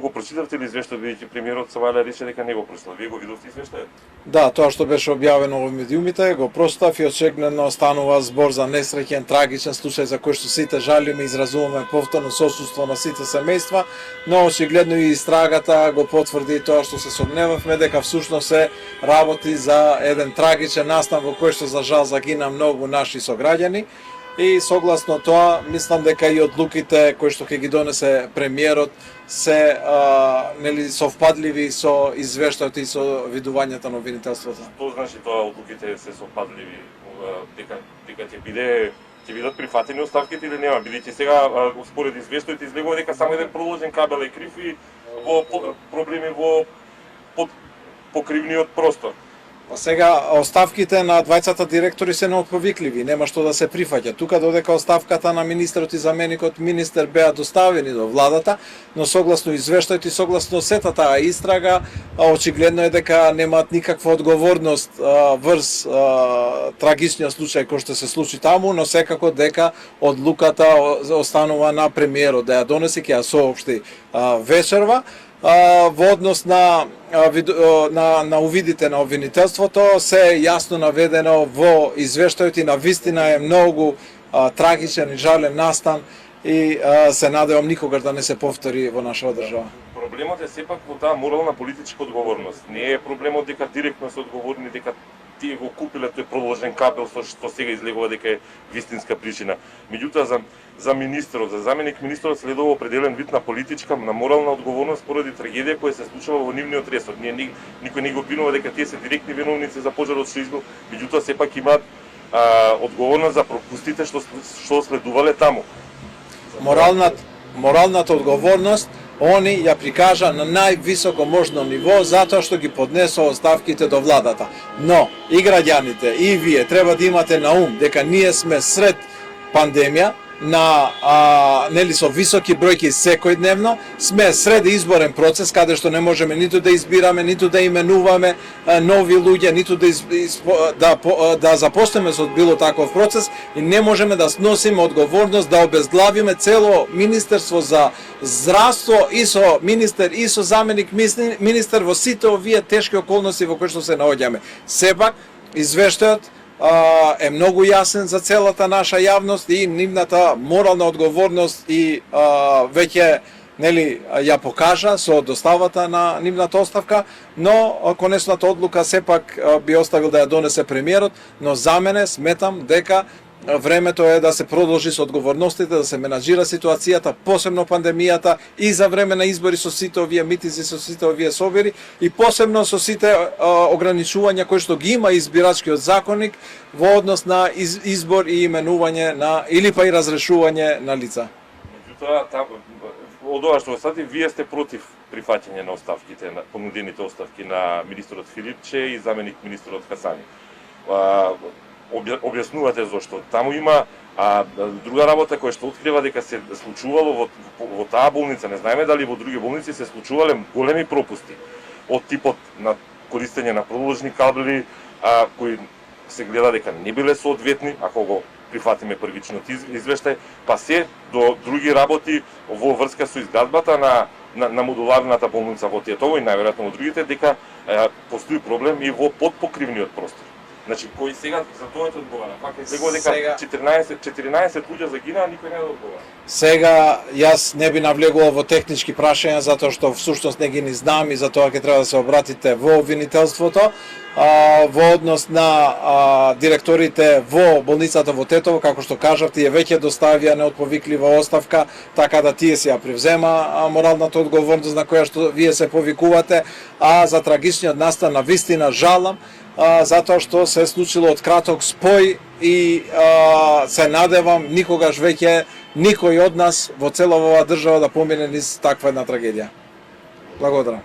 го прочитавте ли извештајот, бидејќи премиерот Савајле рече дека не го прочитал? Вие го видовте извештајот? Да, тоа што беше објавено во медиумите, го прочитав и очигледно станува збор за несреќен, трагичен случај за кој што сите жалиме и изразуваме повторно сочувство на сите семејства, но очигледно и истрагата го потврди тоа што се сомневавме дека всушност се работи за еден трагичен настан во кој што за жал загина многу наши сограѓани. И согласно тоа, мислам дека и одлуките кои што ќе ги донесе премиерот се нели совпадливи со извештајот и со видувањето на обвинителството. Што значи тоа одлуките се совпадливи, дека ќе бидат прифатени оставките или нема, бидејќи сега според извештајот излегува дека само еден проложен кабел е крив и во проблеми во покривниот простор. Па сега оставките на двајцата директори се неотповикливи, нема што да се прифаќа. Тука додека оставката на министерот и заменикот министер беа доставени до владата, но согласно извештајот и согласно сета таа истрага, очигледно е дека немаат никаква одговорност врз трагичниот случај кој што се случи таму, но секако дека одлуката останува на премиерот да ја донесе, ќе ја соопшти вечерва. Во однос на увидите на обвинителството се јасно наведено во извештајот и на вистина е многу трагичен и жален настан и се надевам никогаш да не се повтори во нашава држава. Проблемот е сепак во таа морална политичка одговорност. Не е проблемот дека директно се одговорни, дека тие го купиле тој продолжен кабел со што сега излегува дека е вистинска причина. Меѓутоа за министерот, за заменик министерот следува определен вид на политичка, на морална одговорност поради трагедија која се случува во нивниот ресор. Никој не го обвинува дека тие се директни виновници за пожарот што избил, меѓутоа сепак имаат одговорност за пропустите што следувале таму. Моралната одговорност они ја прикажа на највисоко можно ниво затоа што ги поднесоа оставките до владата. Но и граѓаните и вие треба да имате на ум дека ние сме сред пандемија на нели со високи бројки секојдневно, сме сред изборен процес каде што не можеме ниту да избираме, ниту да именуваме нови луѓе, ниту да започнеме со било таков процес и не можеме да сносиме одговорност да обезглавиме цело Министерство за здравство и со министер и со заменик министер во сите овие тешки околности во кои што се наоѓаме. Сепак извештајот е многу јасен за целата наша јавност и нивната морална одговорност и веќе нели ја покажа со доставата на нивната оставка, но конечната одлука сепак би оставил да ја донесе премиерот, но за мене сметам дека времето е да се продолжи со одговорностите, да се менаџира ситуацијата, посебно пандемијата и за време на избори со сите овие митинзи, со сите овие собери и посебно со сите ограничувања кои што ги има избирачкиот законник во однос на избор и именување на или па и разрешување на лица. Меѓутоа, од ова што стати, вие сте против прифаќање на оставките, на понудените оставки на министерот Филипче и заменик министерот Хасани. Објаснувате зошто. Таму има друга работа која што открива дека се случувало во таа болница, не знаеме дали во други болници се случувале големи пропусти од типот на користење на продолжни кабели кои се гледа дека не биле соодветни, ако го прифатиме првичниот извештај, па се до други работи во врска со изградбата на модуларната болница во Тетово и најверојатно во другите, дека постои проблем и во подпокривниот простор. Значи, кој сега за тоа ќе одговара? Пак е сега дека 14 луѓе загинаа, никој не одговара. Сега јас не би навлегувал во технички прашања затоа што всушност не ги ни знам и затоа ќе треба да се обратите во обвинителството. Во однос на директорите во болницата во Тетово, како што кажав, тие веќе доставија неотповиклива оставка, така да тие се ја превзема моралната одговорност на која што вие се повикувате, а за трагичниот настан на вистина жалам, затоа што се случило од краток спој и се надевам никогаш веќе никој од нас во цела оваа држава да помине низ таква една трагедија. Благодарам.